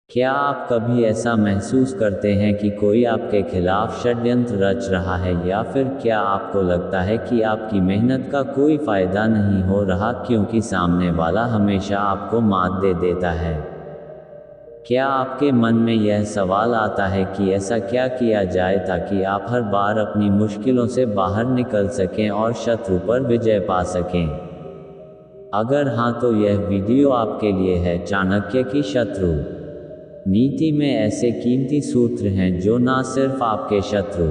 क्या आप कभी ऐसा महसूस करते हैं कि कोई आपके खिलाफ षड्यंत्र रच रहा है, या फिर क्या आपको लगता है कि आपकी मेहनत का कोई फायदा नहीं हो रहा क्योंकि सामने वाला हमेशा आपको मात दे देता है? क्या आपके मन में यह सवाल आता है कि ऐसा क्या किया जाए ताकि आप हर बार अपनी मुश्किलों से बाहर निकल सकें और शत्रु पर विजय पा सकें? अगर हाँ, तो यह वीडियो आपके लिए है। चाणक्य की शत्रु नीति में ऐसे कीमती सूत्र हैं जो न सिर्फ आपके शत्रु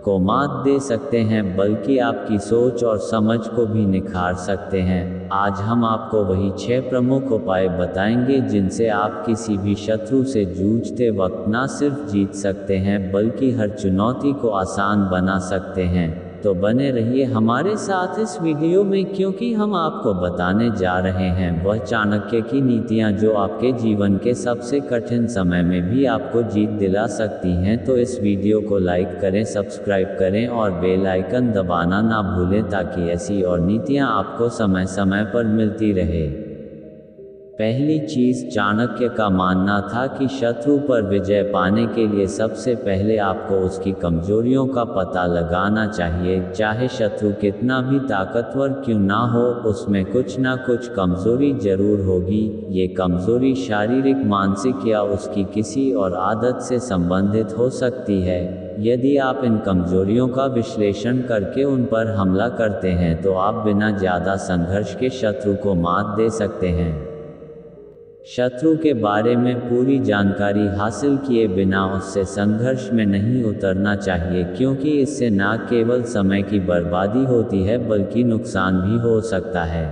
को मात दे सकते हैं, बल्कि आपकी सोच और समझ को भी निखार सकते हैं। आज हम आपको वही 6 प्रमुख उपाय बताएंगे जिनसे आप किसी भी शत्रु से जूझते वक्त न सिर्फ जीत सकते हैं, बल्कि हर चुनौती को आसान बना सकते हैं। तो बने रहिए हमारे साथ इस वीडियो में, क्योंकि हम आपको बताने जा रहे हैं वह चाणक्य की नीतियां जो आपके जीवन के सबसे कठिन समय में भी आपको जीत दिला सकती हैं। तो इस वीडियो को लाइक करें, सब्सक्राइब करें और बेल आइकन दबाना ना भूलें ताकि ऐसी और नीतियां आपको समय समय पर मिलती रहे। पहली चीज, चाणक्य का मानना था कि शत्रु पर विजय पाने के लिए सबसे पहले आपको उसकी कमजोरियों का पता लगाना चाहिए। चाहे शत्रु कितना भी ताकतवर क्यों ना हो, उसमें कुछ ना कुछ कमजोरी जरूर होगी। ये कमजोरी शारीरिक, मानसिक या उसकी किसी और आदत से संबंधित हो सकती है। यदि आप इन कमजोरियों का विश्लेषण करके उन पर हमला करते हैं तो आप बिना ज्यादा संघर्ष के शत्रु को मात दे सकते हैं। शत्रु के बारे में पूरी जानकारी हासिल किए बिना उससे संघर्ष में नहीं उतरना चाहिए, क्योंकि इससे न केवल समय की बर्बादी होती है बल्कि नुकसान भी हो सकता है।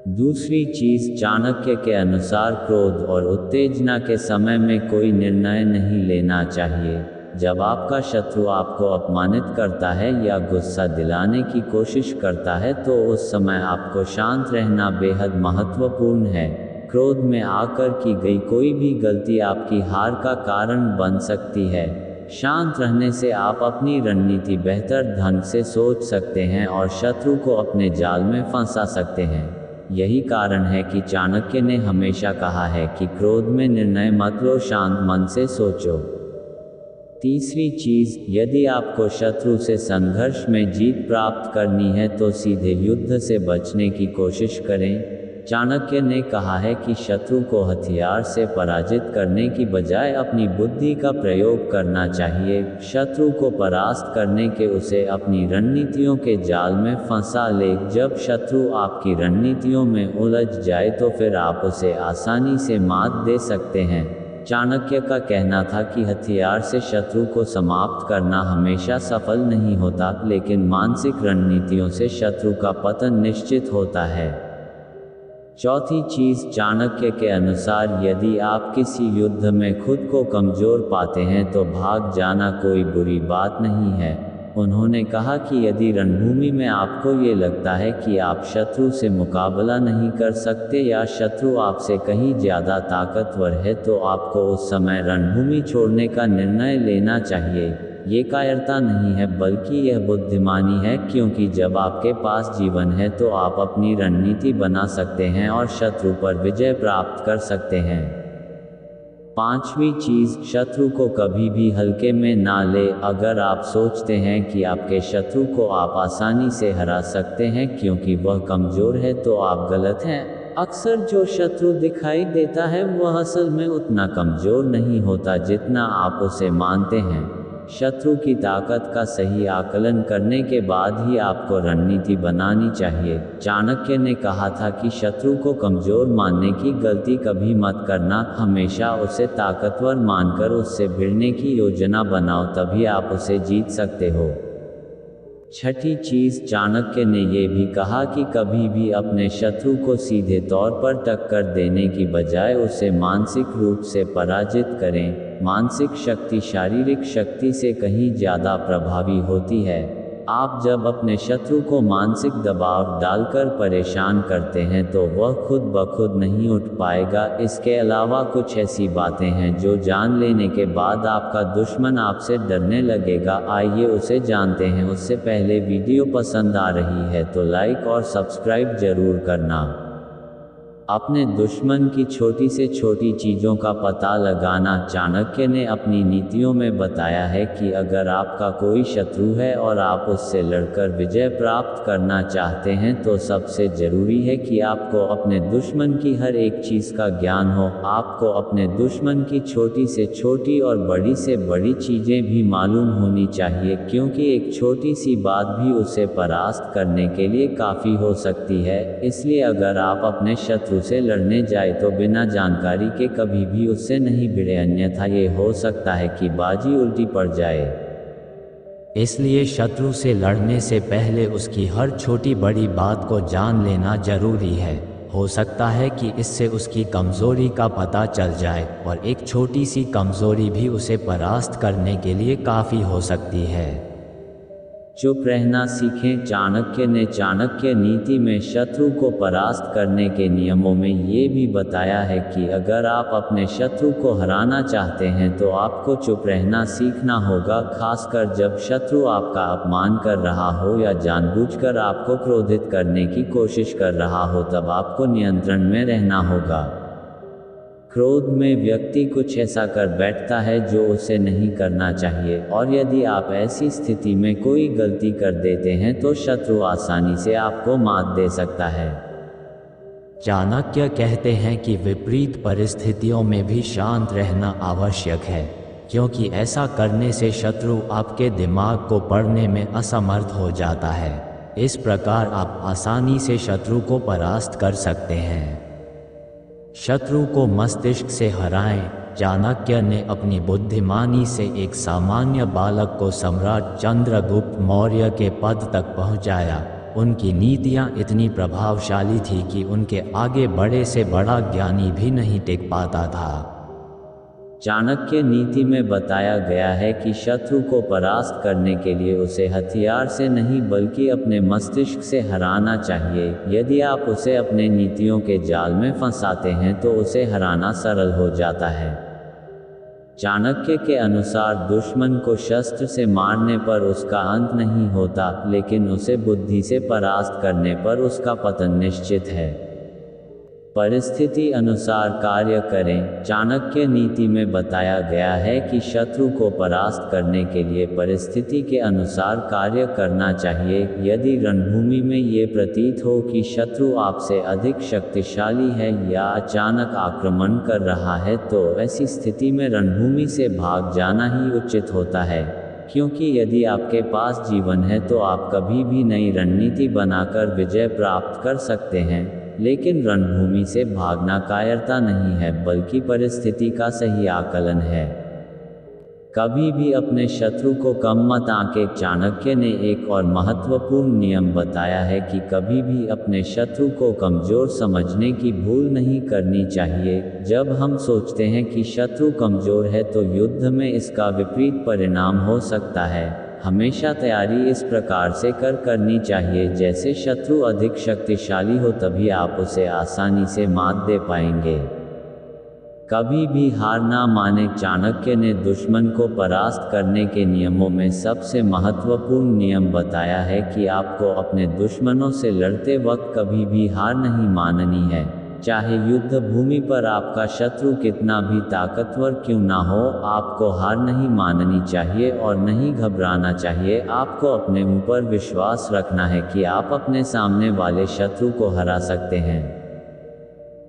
दूसरी चीज, चाणक्य के अनुसार क्रोध और उत्तेजना के समय में कोई निर्णय नहीं लेना चाहिए। जब आपका शत्रु आपको अपमानित करता है या गुस्सा दिलाने की कोशिश करता है तो उस समय आपको शांत रहना बेहद महत्वपूर्ण है। क्रोध में आकर की गई कोई भी गलती आपकी हार का कारण बन सकती है। शांत रहने से आप अपनी रणनीति बेहतर ढंग से सोच सकते हैं और शत्रु को अपने जाल में फंसा सकते हैं। यही कारण है कि चाणक्य ने हमेशा कहा है कि क्रोध में निर्णय मत लो, शांत मन से सोचो। तीसरी चीज, यदि आपको शत्रु से संघर्ष में जीत प्राप्त करनी है तो सीधे युद्ध से बचने की कोशिश करें। चाणक्य ने कहा है कि शत्रु को हथियार से पराजित करने की बजाय अपनी बुद्धि का प्रयोग करना चाहिए। शत्रु को परास्त करने के उसे अपनी रणनीतियों के जाल में फंसा ले। जब शत्रु आपकी रणनीतियों में उलझ जाए तो फिर आप उसे आसानी से मात दे सकते हैं। चाणक्य का कहना था कि हथियार से शत्रु को समाप्त करना हमेशा सफल नहीं होता, लेकिन मानसिक रणनीतियों से शत्रु का पतन निश्चित होता है। चौथी चीज, चाणक्य के अनुसार यदि आप किसी युद्ध में खुद को कमजोर पाते हैं तो भाग जाना कोई बुरी बात नहीं है। उन्होंने कहा कि यदि रणभूमि में आपको ये लगता है कि आप शत्रु से मुकाबला नहीं कर सकते या शत्रु आपसे कहीं ज्यादा ताकतवर है तो आपको उस समय रणभूमि छोड़ने का निर्णय लेना चाहिए। ये कायरता नहीं है बल्कि यह बुद्धिमानी है, क्योंकि जब आपके पास जीवन है तो आप अपनी रणनीति बना सकते हैं और शत्रु पर विजय प्राप्त कर सकते हैं। पांचवी चीज, शत्रु को कभी भी हल्के में ना ले। अगर आप सोचते हैं कि आपके शत्रु को आप आसानी से हरा सकते हैं क्योंकि वह कमजोर है तो आप गलत हैं। अक्सर जो शत्रु दिखाई देता है वह असल में उतना कमजोर नहीं होता जितना आप उसे मानते हैं। शत्रु की ताकत का सही आकलन करने के बाद ही आपको रणनीति बनानी चाहिए। चाणक्य ने कहा था कि शत्रु को कमजोर मानने की गलती कभी मत करना, हमेशा उसे ताकतवर मानकर उससे भिड़ने की योजना बनाओ, तभी आप उसे जीत सकते हो। छठी चीज, चाणक्य ने यह भी कहा कि कभी भी अपने शत्रु को सीधे तौर पर टक्कर देने की बजाय उसे मानसिक रूप से पराजित करें। मानसिक शक्ति शारीरिक शक्ति से कहीं ज्यादा प्रभावी होती है। आप जब अपने शत्रु को मानसिक दबाव डालकर परेशान करते हैं तो वह खुद ब खुद नहीं उठ पाएगा। इसके अलावा कुछ ऐसी बातें हैं जो जान लेने के बाद आपका दुश्मन आपसे डरने लगेगा। आइए उसे जानते हैं। उससे पहले वीडियो पसंद आ रही है तो लाइक और सब्सक्राइब जरूर करना। अपने दुश्मन की छोटी से छोटी चीज़ों का पता लगाना। चाणक्य ने अपनी नीतियों में बताया है कि अगर आपका कोई शत्रु है और आप उससे लड़कर विजय प्राप्त करना चाहते हैं तो सबसे ज़रूरी है कि आपको अपने दुश्मन की हर एक चीज़ का ज्ञान हो। आपको अपने दुश्मन की छोटी से छोटी और बड़ी से बड़ी चीज़ें भी मालूम होनी चाहिए, क्योंकि एक छोटी सी बात भी उसे परास्त करने के लिए काफ़ी हो सकती है। इसलिए अगर आप अपने शत्रु से लड़ने जाए तो बिना जानकारी के कभी भी उससे नहीं भिड़े, अन्यथा ये हो सकता है कि बाजी उल्टी पड़ जाए। इसलिए शत्रु से लड़ने से पहले उसकी हर छोटी बड़ी बात को जान लेना जरूरी है। हो सकता है कि इससे उसकी कमज़ोरी का पता चल जाए और एक छोटी सी कमज़ोरी भी उसे परास्त करने के लिए काफ़ी हो सकती है। चुप रहना सीखें। चाणक्य ने चाणक्य नीति में शत्रु को परास्त करने के नियमों में ये भी बताया है कि अगर आप अपने शत्रु को हराना चाहते हैं तो आपको चुप रहना सीखना होगा, खासकर जब शत्रु आपका अपमान कर रहा हो या जानबूझकर आपको क्रोधित करने की कोशिश कर रहा हो, तब आपको नियंत्रण में रहना होगा। क्रोध में व्यक्ति कुछ ऐसा कर बैठता है जो उसे नहीं करना चाहिए, और यदि आप ऐसी स्थिति में कोई गलती कर देते हैं तो शत्रु आसानी से आपको मात दे सकता है। चाणक्य कहते हैं कि विपरीत परिस्थितियों में भी शांत रहना आवश्यक है, क्योंकि ऐसा करने से शत्रु आपके दिमाग को पढ़ने में असमर्थ हो जाता है। इस प्रकार आप आसानी से शत्रु को परास्त कर सकते हैं। शत्रु को मस्तिष्क से हराएं। चाणक्य ने अपनी बुद्धिमानी से एक सामान्य बालक को सम्राट चंद्रगुप्त मौर्य के पद तक पहुंचाया। उनकी नीतियां इतनी प्रभावशाली थी कि उनके आगे बड़े से बड़ा ज्ञानी भी नहीं टिक पाता था। चाणक्य नीति में बताया गया है कि शत्रु को परास्त करने के लिए उसे हथियार से नहीं बल्कि अपने मस्तिष्क से हराना चाहिए। यदि आप उसे अपने नीतियों के जाल में फंसाते हैं तो उसे हराना सरल हो जाता है। चाणक्य के अनुसार दुश्मन को शस्त्र से मारने पर उसका अंत नहीं होता, लेकिन उसे बुद्धि से परास्त करने पर उसका पतन निश्चित है। परिस्थिति अनुसार कार्य करें। चाणक्य नीति में बताया गया है कि शत्रु को परास्त करने के लिए परिस्थिति के अनुसार कार्य करना चाहिए। यदि रणभूमि में ये प्रतीत हो कि शत्रु आपसे अधिक शक्तिशाली है या अचानक आक्रमण कर रहा है तो ऐसी स्थिति में रणभूमि से भाग जाना ही उचित होता है, क्योंकि यदि आपके पास जीवन है तो आप कभी भी नई रणनीति बनाकर विजय प्राप्त कर सकते हैं, लेकिन रणभूमि से भागना कायरता नहीं है बल्कि परिस्थिति का सही आकलन है। कभी भी अपने शत्रु को कम मत आंकें। चाणक्य ने एक और महत्वपूर्ण नियम बताया है कि कभी भी अपने शत्रु को कमजोर समझने की भूल नहीं करनी चाहिए। जब हम सोचते हैं कि शत्रु कमजोर है तो युद्ध में इसका विपरीत परिणाम हो सकता है। हमेशा तैयारी इस प्रकार से करनी चाहिए जैसे शत्रु अधिक शक्तिशाली हो, तभी आप उसे आसानी से मात दे पाएंगे। कभी भी हार ना माने। चाणक्य ने दुश्मन को परास्त करने के नियमों में सबसे महत्वपूर्ण नियम बताया है कि आपको अपने दुश्मनों से लड़ते वक्त कभी भी हार नहीं माननी है। चाहे युद्ध भूमि पर आपका शत्रु कितना भी ताकतवर क्यों ना हो, आपको हार नहीं माननी चाहिए और नहीं घबराना चाहिए। आपको अपने ऊपर विश्वास रखना है कि आप अपने सामने वाले शत्रु को हरा सकते हैं।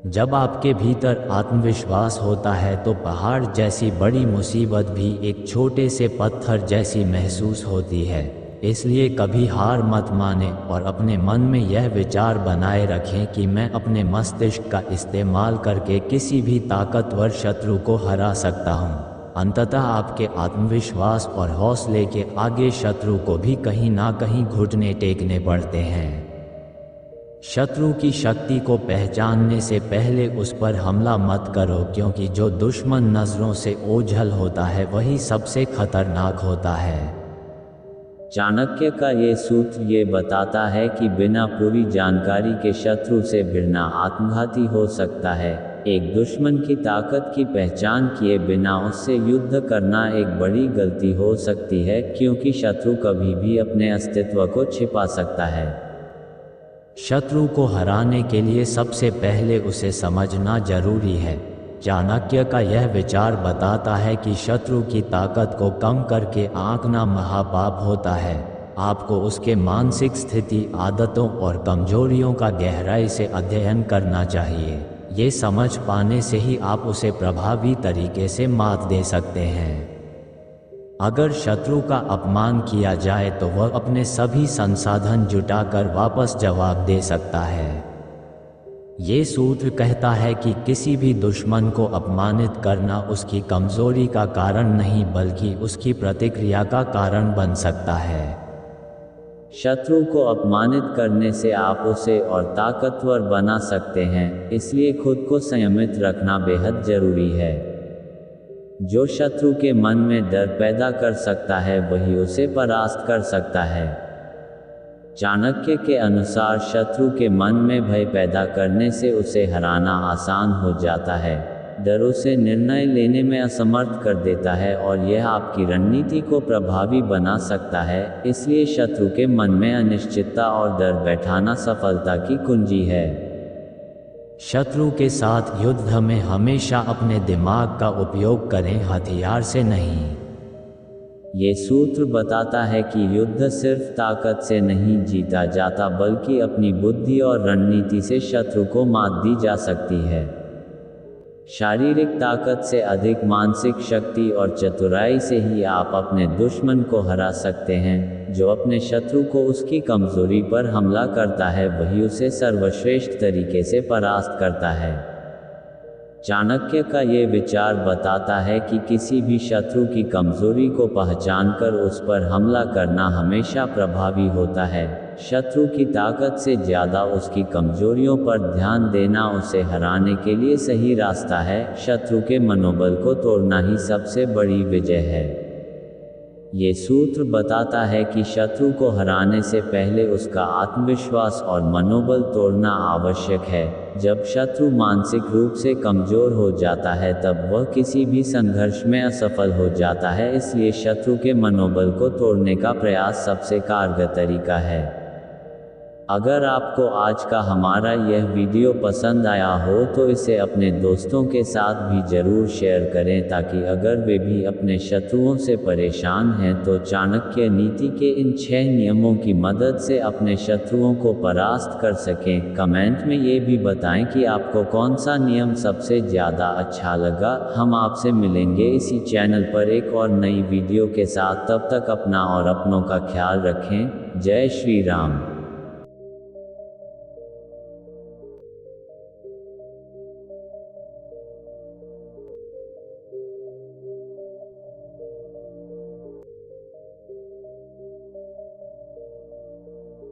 जब आपके भीतर आत्मविश्वास होता है तो पहाड़ जैसी बड़ी मुसीबत भी एक छोटे से पत्थर जैसी महसूस होती है। इसलिए कभी हार मत माने और अपने मन में यह विचार बनाए रखें कि मैं अपने मस्तिष्क का इस्तेमाल करके किसी भी ताकतवर शत्रु को हरा सकता हूँ। अंततः आपके आत्मविश्वास और हौसले के आगे शत्रु को भी कहीं ना कहीं घुटने टेकने पड़ते हैं। शत्रु की शक्ति को पहचानने से पहले उस पर हमला मत करो, क्योंकि जो दुश्मन नज़रों से ओझल होता है वही सबसे खतरनाक होता है। चाणक्य का ये सूत्र ये बताता है कि बिना पूरी जानकारी के शत्रु से भिड़ना आत्मघाती हो सकता है। एक दुश्मन की ताकत की पहचान किए बिना उससे युद्ध करना एक बड़ी गलती हो सकती है, क्योंकि शत्रु कभी भी अपने अस्तित्व को छिपा सकता है। शत्रु को हराने के लिए सबसे पहले उसे समझना जरूरी है। चाणक्य का यह विचार बताता है कि शत्रु की ताकत को कम करके आंकना महापाप होता है। आपको उसके मानसिक स्थिति, आदतों और कमजोरियों का गहराई से अध्ययन करना चाहिए। ये समझ पाने से ही आप उसे प्रभावी तरीके से मात दे सकते हैं। अगर शत्रु का अपमान किया जाए तो वह अपने सभी संसाधन जुटाकर वापस जवाब दे सकता है। ये सूत्र कहता है कि किसी भी दुश्मन को अपमानित करना उसकी कमजोरी का कारण नहीं बल्कि उसकी प्रतिक्रिया का कारण बन सकता है। शत्रु को अपमानित करने से आप उसे और ताकतवर बना सकते हैं, इसलिए खुद को संयमित रखना बेहद जरूरी है। जो शत्रु के मन में डर पैदा कर सकता है वही उसे परास्त कर सकता है। चाणक्य के अनुसार शत्रु के मन में भय पैदा करने से उसे हराना आसान हो जाता है। डर उसे निर्णय लेने में असमर्थ कर देता है और यह आपकी रणनीति को प्रभावी बना सकता है। इसलिए शत्रु के मन में अनिश्चितता और डर बैठाना सफलता की कुंजी है। शत्रु के साथ युद्ध में हमेशा अपने दिमाग का उपयोग करें, हथियार से नहीं। ये सूत्र बताता है कि युद्ध सिर्फ ताकत से नहीं जीता जाता बल्कि अपनी बुद्धि और रणनीति से शत्रु को मात दी जा सकती है। शारीरिक ताकत से अधिक मानसिक शक्ति और चतुराई से ही आप अपने दुश्मन को हरा सकते हैं। जो अपने शत्रु को उसकी कमजोरी पर हमला करता है वही उसे सर्वश्रेष्ठ तरीके से परास्त करता है। चाणक्य का ये विचार बताता है कि किसी भी शत्रु की कमजोरी को पहचानकर उस पर हमला करना हमेशा प्रभावी होता है। शत्रु की ताकत से ज़्यादा उसकी कमजोरियों पर ध्यान देना उसे हराने के लिए सही रास्ता है। शत्रु के मनोबल को तोड़ना ही सबसे बड़ी विजय है। ये सूत्र बताता है कि शत्रु को हराने से पहले उसका आत्मविश्वास और मनोबल तोड़ना आवश्यक है। जब शत्रु मानसिक रूप से कमजोर हो जाता है तब वह किसी भी संघर्ष में असफल हो जाता है। इसलिए शत्रु के मनोबल को तोड़ने का प्रयास सबसे कारगर तरीका है। अगर आपको आज का हमारा यह वीडियो पसंद आया हो तो इसे अपने दोस्तों के साथ भी ज़रूर शेयर करें ताकि अगर वे भी अपने शत्रुओं से परेशान हैं तो चाणक्य नीति के इन 6 नियमों की मदद से अपने शत्रुओं को परास्त कर सकें। कमेंट में ये भी बताएं कि आपको कौन सा नियम सबसे ज़्यादा अच्छा लगा। हम आपसे मिलेंगे इसी चैनल पर एक और नई वीडियो के साथ। तब तक अपना और अपनों का ख्याल रखें। जय श्री राम।